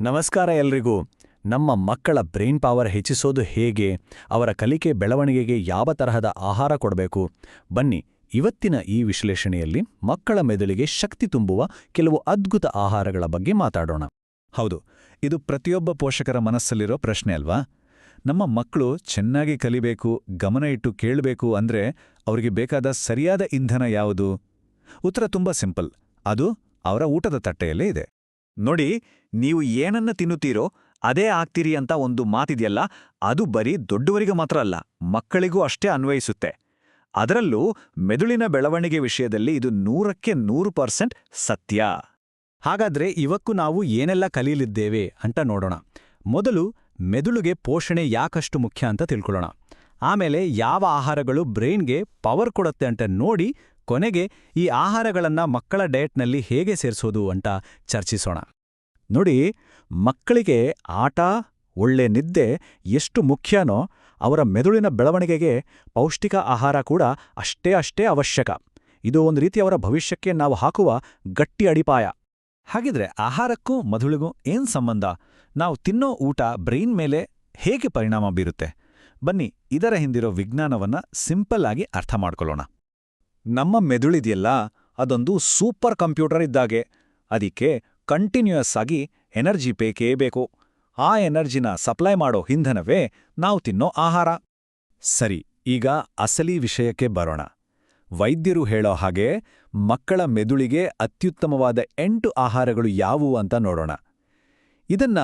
ನಮಸ್ಕಾರ ಎಲ್ರಿಗೂ. ನಮ್ಮ ಮಕ್ಕಳ ಬ್ರೈನ್ ಪವರ್ ಹೆಚ್ಚಿಸೋದು ಹೇಗೆ, ಅವರ ಕಲಿಕೆ ಬೆಳವಣಿಗೆಗೆ ಯಾವ ತರಹದ ಆಹಾರ ಕೊಡಬೇಕು, ಬನ್ನಿ ಇವತ್ತಿನ ಈ ವಿಶ್ಲೇಷಣೆಯಲ್ಲಿ ಮಕ್ಕಳ ಮೆದುಳಿಗೆ ಶಕ್ತಿ ತುಂಬುವ ಕೆಲವು ಅದ್ಭುತ ಆಹಾರಗಳ ಬಗ್ಗೆ ಮಾತಾಡೋಣ. ಹೌದು, ಇದು ಪ್ರತಿಯೊಬ್ಬ ಪೋಷಕರ ಮನಸ್ಸಲ್ಲಿರೋ ಪ್ರಶ್ನೆ ಅಲ್ವಾ? ನಮ್ಮ ಮಕ್ಕಳು ಚೆನ್ನಾಗಿ ಕಲಿಬೇಕು, ಗಮನ ಇಟ್ಟು ಕೇಳಬೇಕು ಅಂದ್ರೆ ಅವರಿಗೆ ಬೇಕಾದ ಸರಿಯಾದ ಇಂಧನ ಯಾವುದು? ಉತ್ತರ ತುಂಬಾ ಸಿಂಪಲ್. ಅದು ಅವರ ಊಟದ ತಟ್ಟೆಯಲ್ಲೇ ಇದೆ. ನೋಡಿ, ನೀವು ಏನನ್ನ ತಿನ್ನುತ್ತೀರೋ ಅದೇ ಆಗ್ತೀರಿ ಅಂತ ಒಂದು ಮಾತಿದೆಯಲ್ಲ, ಅದು ಬರೀ ದೊಡ್ಡವರಿಗೆ ಮಾತ್ರ ಅಲ್ಲ, ಮಕ್ಕಳಿಗೂ ಅಷ್ಟೇ ಅನ್ವಯಿಸುತ್ತೆ. ಅದರಲ್ಲೂ ಮೆದುಳಿನ ಬೆಳವಣಿಗೆ ವಿಷಯದಲ್ಲಿ ಇದು 100% ಸತ್ಯ. ಹಾಗಾದ್ರೆ ಇವಕ್ಕೂ ನಾವು ಏನೆಲ್ಲ ಕಲಿಯಲಿದ್ದೇವೆ ಅಂತ ನೋಡೋಣ. ಮೊದಲು ಮೆದುಳಿಗೆ ಪೋಷಣೆ ಯಾಕಷ್ಟು ಮುಖ್ಯ ಅಂತ ತಿಳ್ಕೊಳ್ಳೋಣ. ಆಮೇಲೆ ಯಾವ ಆಹಾರಗಳು ಬ್ರೈನ್ಗೆ ಪವರ್ ಕೊಡುತ್ತೆ ಅಂತ ನೋಡಿ, ಕೊನೆಗೆ ಈ ಆಹಾರಗಳನ್ನ ಮಕ್ಕಳ ಡಯಟ್ನಲ್ಲಿ ಹೇಗೆ ಸೇರಿಸೋದು ಅಂತ ಚರ್ಚಿಸೋಣ. ನೋಡಿ, ಮಕ್ಕಳಿಗೆ ಆಟ, ಒಳ್ಳೆ ನಿದ್ದೆ ಎಷ್ಟು ಮುಖ್ಯನೋ ಅವರ ಮೆದುಳಿನ ಬೆಳವಣಿಗೆಗೆ ಪೌಷ್ಟಿಕ ಆಹಾರ ಕೂಡ ಅಷ್ಟೇ ಅವಶ್ಯಕ. ಇದು ಒಂದು ರೀತಿ ಅವರ ಭವಿಷ್ಯಕ್ಕೆ ನಾವು ಹಾಕುವ ಗಟ್ಟಿ ಅಡಿಪಾಯ. ಹಾಗಿದ್ರೆ ಆಹಾರಕ್ಕೂ ಮೆದುಳಿಗೂ ಏನ್ ಸಂಬಂಧ? ನಾವು ತಿನ್ನೋ ಊಟ ಬ್ರೈನ್ ಮೇಲೆ ಹೇಗೆ ಪರಿಣಾಮ ಬೀರುತ್ತೆ? ಬನ್ನಿ ಇದರ ಹಿಂದಿರೋ ವಿಜ್ಞಾನವನ್ನ ಸಿಂಪಲ್ ಆಗಿ ಅರ್ಥ ಮಾಡ್ಕೊಳ್ಳೋಣ. ನಮ್ಮ ಮೆದುಳಿದೆಯಲ್ಲ, ಅದೊಂದು ಸೂಪರ್ ಕಂಪ್ಯೂಟರ್ ಇದ್ದಾಗೆ. ಅದಕ್ಕೆ ಕಂಟಿನ್ಯೂಯಸ್ ಆಗಿ ಎನರ್ಜಿ ಬೇಕೇ ಬೇಕು. ಆ ಎನರ್ಜಿನ ಸಪ್ಲೈ ಮಾಡೋ ಇಂಧನವೇ ನಾವು ತಿನ್ನೋ ಆಹಾರ. ಸರಿ, ಈಗ ಅಸಲಿ ವಿಷಯಕ್ಕೆ ಬರೋಣ. ವೈದ್ಯರು ಹೇಳೋ ಹಾಗೆ ಮಕ್ಕಳ ಮೆದುಳಿಗೆ ಅತ್ಯುತ್ತಮವಾದ 8 ಆಹಾರಗಳು ಯಾವುವು ಅಂತ ನೋಡೋಣ. ಇದನ್ನ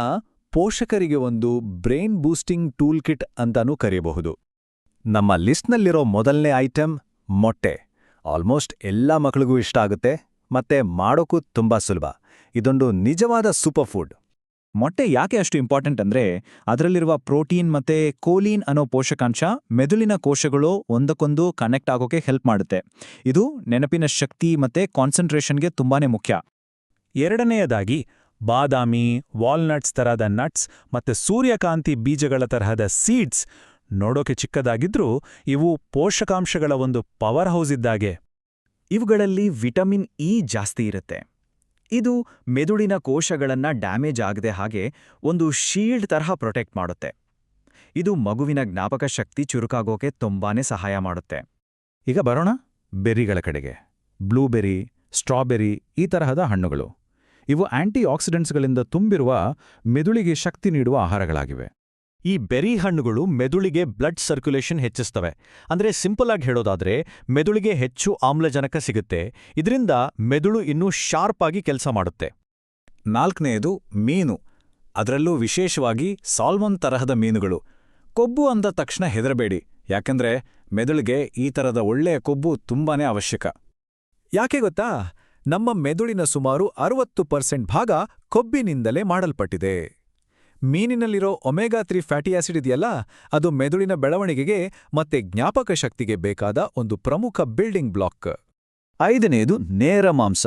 ಪೋಷಕರಿಗೆ ಒಂದು ಬ್ರೈನ್ ಬೂಸ್ಟಿಂಗ್ ಟೂಲ್ ಕಿಟ್ ಅಂತಾನೂ ಕರೆಯಬಹುದು. ನಮ್ಮ ಲಿಸ್ಟ್ನಲ್ಲಿರೋ ಮೊದಲನೇ ಐಟಂ ಮೊಟ್ಟೆ. ಆಲ್ಮೋಸ್ಟ್ ಎಲ್ಲ ಮಕ್ಕಳಿಗೂ ಇಷ್ಟ ಆಗುತ್ತೆ, ಮತ್ತೆ ಮಾಡೋಕ್ಕೂ ತುಂಬಾ ಸುಲಭ. ಇದೊಂದು ನಿಜವಾದ ಸೂಪರ್ ಫುಡ್. ಮೊಟ್ಟೆ ಯಾಕೆ ಅಷ್ಟು ಇಂಪಾರ್ಟೆಂಟ್ ಅಂದ್ರೆ, ಅದರಲ್ಲಿರುವ ಪ್ರೋಟೀನ್ ಮತ್ತೆ ಕೋಲಿನ್ ಅನ್ನೋ ಪೋಷಕಾಂಶ ಮೆದುಳಿನ ಕೋಶಗಳು ಒಂದಕ್ಕೊಂದು ಕನೆಕ್ಟ್ ಆಗೋಕೆ ಹೆಲ್ಪ್ ಮಾಡುತ್ತೆ. ಇದು ನೆನಪಿನ ಶಕ್ತಿ ಮತ್ತೆ ಕಾನ್ಸಂಟ್ರೇಷನ್ಗೆ ತುಂಬಾನೇ ಮುಖ್ಯ. ಎರಡನೆಯದಾಗಿ ಬಾದಾಮಿ, ವಾಲ್ನಟ್ಸ್ ತರಹದ ನಟ್ಸ್ ಮತ್ತೆ ಸೂರ್ಯಕಾಂತಿ ಬೀಜಗಳ ತರಹದ ಸೀಡ್ಸ್. ನೋಡೋಕೆ ಚಿಕ್ಕದಾಗಿದ್ರೂ ಇವು ಪೋಷಕಾಂಶಗಳ ಒಂದು ಪವರ್ ಹೌಸ್ ಇದ್ದಾಗೆ. ಇವುಗಳಲ್ಲಿ ವಿಟಮಿನ್ ಇ ಜಾಸ್ತಿ ಇರುತ್ತೆ. ಇದು ಮೆದುಳಿನ ಕೋಶಗಳನ್ನ ಡ್ಯಾಮೇಜ್ ಆಗದೆ ಹಾಗೆ ಒಂದು ಶೀಲ್ಡ್ ತರಹ ಪ್ರೊಟೆಕ್ಟ್ ಮಾಡುತ್ತೆ. ಇದು ಮಗುವಿನ ಜ್ಞಾಪಕ ಶಕ್ತಿ ಚುರುಕಾಗೋಕೆ ತುಂಬಾನೇ ಸಹಾಯ ಮಾಡುತ್ತೆ. ಈಗ ಬರೋಣ ಬೆರ್ರಿಗಳ ಕಡೆಗೆ. ಬ್ಲೂಬೆರಿ, ಸ್ಟ್ರಾಬೆರಿ ಈ ತರಹದ ಹಣ್ಣುಗಳು. ಇವು ಆಂಟಿ ಆಕ್ಸಿಡೆಂಟ್ಸ್ಗಳಿಂದ ತುಂಬಿರುವ ಮೆದುಳಿಗೆ ಶಕ್ತಿ ನೀಡುವ ಆಹಾರಗಳಾಗಿವೆ. ಈ ಬೆರಿ ಹಣ್ಣುಗಳು ಮೆದುಳಿಗೆ ಬ್ಲಡ್ ಸರ್ಕ್ಯುಲೇಷನ್ ಹೆಚ್ಚಿಸ್ತವೆ. ಅಂದ್ರೆ ಸಿಂಪಲ್ ಆಗಿ ಹೇಳೋದಾದ್ರೆ, ಮೆದುಳಿಗೆ ಹೆಚ್ಚು ಆಮ್ಲಜನಕ ಸಿಗುತ್ತೆ. ಇದರಿಂದ ಮೆದುಳು ಇನ್ನೂ ಶಾರ್ಪ್ ಆಗಿ ಕೆಲಸ ಮಾಡುತ್ತೆ. ನಾಲ್ಕನೆಯದು ಮೀನು, ಅದರಲ್ಲೂ ವಿಶೇಷವಾಗಿ ಸಾಲ್ಮನ್ ತರಹದ ಮೀನುಗಳು. ಕೊಬ್ಬು ಅಂದ ತಕ್ಷಣ ಹೆದರಬೇಡಿ, ಯಾಕಂದ್ರೆ ಮೆದುಳಿಗೆ ಈ ತರದ ಒಳ್ಳೆಯ ಕೊಬ್ಬು ತುಂಬಾನೇ ಅವಶ್ಯಕ. ಯಾಕೆ ಗೊತ್ತಾ? ನಮ್ಮ ಮೆದುಳಿನ ಸುಮಾರು 60% ಭಾಗ ಕೊಬ್ಬಿನಿಂದಲೇ ಮಾಡಲ್ಪಟ್ಟಿದೆ. ಮೀನಿನಲ್ಲಿರೋ ಒಮೆಗಾ-3 ಫ್ಯಾಟಿ ಆಸಿಡ್ ಇದೆಯಲ್ಲ, ಅದು ಮೆದುಳಿನ ಬೆಳವಣಿಗೆಗೆ ಮತ್ತೆ ಜ್ಞಾಪಕ ಶಕ್ತಿಗೆ ಬೇಕಾದ ಒಂದು ಪ್ರಮುಖ ಬಿಲ್ಡಿಂಗ್ ಬ್ಲಾಕ್. ಐದನೆಯದು ನೇರ ಮಾಂಸ.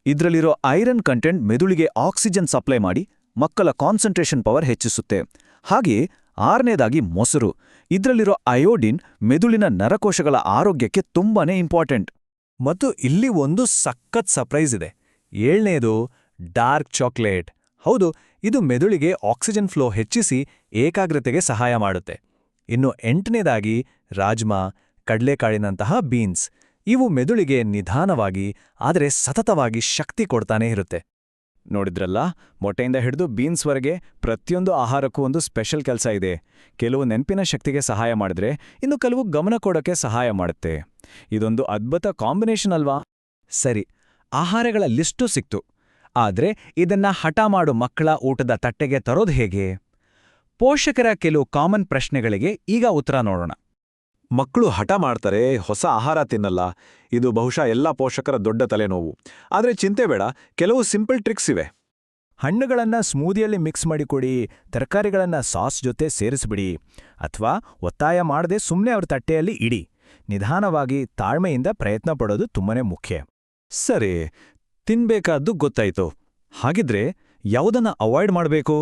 ಇದ್ರಲ್ಲಿರೋ ಐರನ್ ಕಂಟೆಂಟ್ ಮೆದುಳಿಗೆ ಆಕ್ಸಿಜನ್ ಸಪ್ಲೈ ಮಾಡಿ ಮಕ್ಕಳ ಕಾನ್ಸಂಟ್ರೇಷನ್ ಪವರ್ ಹೆಚ್ಚಿಸುತ್ತೆ. ಹಾಗೆ ಆರನೇದಾಗಿ ಮೊಸರು. ಇದ್ರಲ್ಲಿರೋ ಅಯೋಡಿನ್ ಮೆದುಳಿನ ನರಕೋಶಗಳ ಆರೋಗ್ಯಕ್ಕೆ ತುಂಬಾನೇ ಇಂಪಾರ್ಟೆಂಟ್. ಮತ್ತು ಇಲ್ಲಿ ಒಂದು ಸಖತ್ ಸರ್ಪ್ರೈಸ್ ಇದೆ. ಏಳನೇದು ಡಾರ್ಕ್ ಚಾಕ್ಲೇಟ್. ಹೌದು, ಇದು ಮೆದುಳಿಗೆ ಆಕ್ಸಿಜನ್ ಫ್ಲೋ ಹೆಚ್ಚಿಸಿ ಏಕಾಗ್ರತೆಗೆ ಸಹಾಯ ಮಾಡುತ್ತೆ. ಇನ್ನು 8ನೇದಾಗಿ ರಾಜ್ಮಾ, ಕಡ್ಲೆಕಾಳಿನಂತಹ ಬೀನ್ಸ್. ಇವು ಮೆದುಳಿಗೆ ನಿಧಾನವಾಗಿ ಆದರೆ ಸತತವಾಗಿ ಶಕ್ತಿ ಕೊಡ್ತಾನೇ ಇರುತ್ತೆ. ನೋಡಿದ್ರಲ್ಲ, ಮೊಟ್ಟೆಯಿಂದ ಹಿಡಿದು ಬೀನ್ಸ್ವರೆಗೆ ಪ್ರತಿಯೊಂದು ಆಹಾರಕ್ಕೂ ಒಂದು ಸ್ಪೆಷಲ್ ಕೆಲಸ ಇದೆ. ಕೆಲವು ನೆನಪಿನ ಶಕ್ತಿಗೆ ಸಹಾಯ ಮಾಡಿದ್ರೆ, ಇನ್ನು ಕೆಲವು ಗಮನ ಕೊಡೋಕೆ ಸಹಾಯ ಮಾಡುತ್ತೆ. ಇದೊಂದು ಅದ್ಭುತ ಕಾಂಬಿನೇಷನ್ ಅಲ್ವಾ? ಸರಿ, ಆಹಾರಗಳ ಲಿಸ್ಟು ಸಿಕ್ತು. ಆದ್ರೆ ಇದನ್ನ ಹಠ ಮಾಡು ಮಕ್ಕಳ ಊಟದ ತಟ್ಟೆಗೆ ತರೋದು ಹೇಗೆ? ಪೋಷಕರ ಕೆಲವು ಕಾಮನ್ ಪ್ರಶ್ನೆಗಳಿಗೆ ಈಗ ಉತ್ತರ ನೋಡೋಣ. ಮಕ್ಕಳು ಹಠ ಮಾಡ್ತಾರೆ, ಹೊಸ ಆಹಾರ ತಿನ್ನಲ್ಲ. ಇದು ಬಹುಶಃ ಎಲ್ಲ ಪೋಷಕರ ದೊಡ್ಡ ತಲೆನೋವು. ಆದ್ರೆ ಚಿಂತೆ ಬೇಡ, ಕೆಲವು ಸಿಂಪಲ್ ಟ್ರಿಕ್ಸ್ ಇವೆ. ಹಣ್ಣುಗಳನ್ನ ಸ್ಮೂದಿಯಲ್ಲಿ ಮಿಕ್ಸ್ ಮಾಡಿಕೊಡಿ, ತರಕಾರಿಗಳನ್ನ ಸಾಸ್ ಜೊತೆ ಸೇರಿಸ್ಬಿಡಿ, ಅಥವಾ ಒತ್ತಾಯ ಮಾಡದೆ ಸುಮ್ಮನೆ ಅವ್ರ ತಟ್ಟೆಯಲ್ಲಿ ಇಡಿ. ನಿಧಾನವಾಗಿ ತಾಳ್ಮೆಯಿಂದ ಪ್ರಯತ್ನ ಪಡೋದು ತುಂಬಾನೇ ಮುಖ್ಯ. ಸರಿ, ತಿನ್ಬೇಕಾದ್ದು ಗೊತ್ತಾಯ್ತು. ಹಾಗಿದ್ರೆ ಯಾವುದನ್ನ ಅವಾಯ್ಡ್ ಮಾಡಬೇಕು?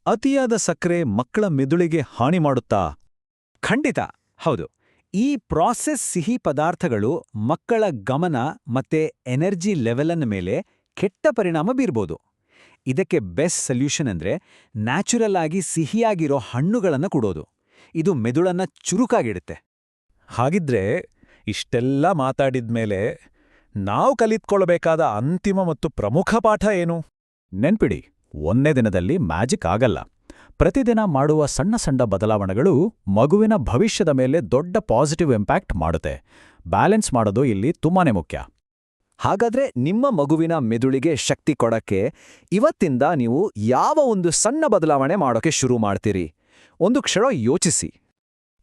ಅತಿಯಾದ ಸಕ್ಕರೆ ಮಕ್ಕಳ ಮೆದುಳಿಗೆ ಹಾನಿ ಮಾಡುತ್ತಾ? ಖಂಡಿತ ಹೌದು. ಈ ಪ್ರಾಸೆಸ್ ಸಿಹಿ ಪದಾರ್ಥಗಳು ಮಕ್ಕಳ ಗಮನ ಮತ್ತೆ ಎನರ್ಜಿ ಲೆವೆಲನ್ನ ಮೇಲೆ ಕೆಟ್ಟ ಪರಿಣಾಮ ಬೀರ್ಬೋದು. ಇದಕ್ಕೆ ಬೆಸ್ಟ್ ಸೊಲ್ಯೂಷನ್ ಅಂದ್ರೆ ನ್ಯಾಚುರಲ್ ಆಗಿ ಸಿಹಿಯಾಗಿರೋ ಹಣ್ಣುಗಳನ್ನು ಕೊಡೋದು. ಇದು ಮೆದುಳನ್ನ ಚುರುಕಾಗಿಡುತ್ತೆ. ಹಾಗಿದ್ರೆ ಇಷ್ಟೆಲ್ಲ ಮಾತಾಡಿದ್ಮೇಲೆ ನಾವು ಕಲಿತ್ಕೊಳ್ಬೇಕಾದ ಅಂತಿಮ ಮತ್ತು ಪ್ರಮುಖ ಪಾಠ ಏನು? ನೆನ್ಪಿಡಿ, ಒಂದೇ ದಿನದಲ್ಲಿ ಮ್ಯಾಜಿಕ್ ಆಗಲ್ಲ. ಪ್ರತಿದಿನ ಮಾಡುವ ಸಣ್ಣ ಸಣ್ಣ ಬದಲಾವಣೆಗಳು ಮಗುವಿನ ಭವಿಷ್ಯದ ಮೇಲೆ ದೊಡ್ಡ ಪಾಸಿಟಿವ್ ಇಂಪ್ಯಾಕ್ಟ್ ಮಾಡುತ್ತೆ. ಬ್ಯಾಲೆನ್ಸ್ ಮಾಡೋದು ಇಲ್ಲಿ ತುಂಬಾನೇ ಮುಖ್ಯ. ಹಾಗಾದ್ರೆ ನಿಮ್ಮ ಮಗುವಿನ ಮೆದುಳಿಗೆ ಶಕ್ತಿ ಕೊಡಕ್ಕೆ ಇವತ್ತಿಂದ ನೀವು ಯಾವ ಒಂದು ಸಣ್ಣ ಬದಲಾವಣೆ ಮಾಡೋಕೆ ಶುರು ಮಾಡ್ತೀರಿ? ಒಂದು ಕ್ಷಣ ಯೋಚಿಸಿ.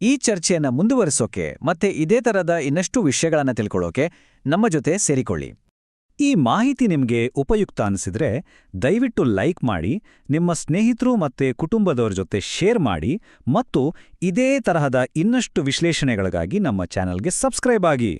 ಈ ಚರ್ಚೆಯನ್ನ ಮುಂದುವರಿಸೋಕೆ ಮತ್ತೆ ಇದೇ ತರದ ಇನ್ನಷ್ಟು ವಿಷಯಗಳನ್ನ ತಿಳ್ಕೊಳ್ಳೋಕೆ ನಮ್ಮ ಜೊತೆ ಸೇರಿಕೊಳ್ಳಿ. ಈ ಮಾಹಿತಿ ನಿಮ್ಗೆ ಉಪಯುಕ್ತ ಅನಿಸಿದ್ರೆ ದಯವಿಟ್ಟು ಲೈಕ್ ಮಾಡಿ, ನಿಮ್ಮ ಸ್ನೇಹಿತರು ಮತ್ತೆ ಕುಟುಂಬದವರ ಜೊತೆ ಶೇರ್ ಮಾಡಿ ಮತ್ತು ಇದೇ ತರಹದ ಇನ್ನಷ್ಟು ವಿಶ್ಲೇಷಣೆಗಳಿಗಾಗಿ ನಮ್ಮ ಚಾನೆಲ್ಗೆ ಸಬ್ಸ್ಕ್ರೈಬ್ ಆಗಿ.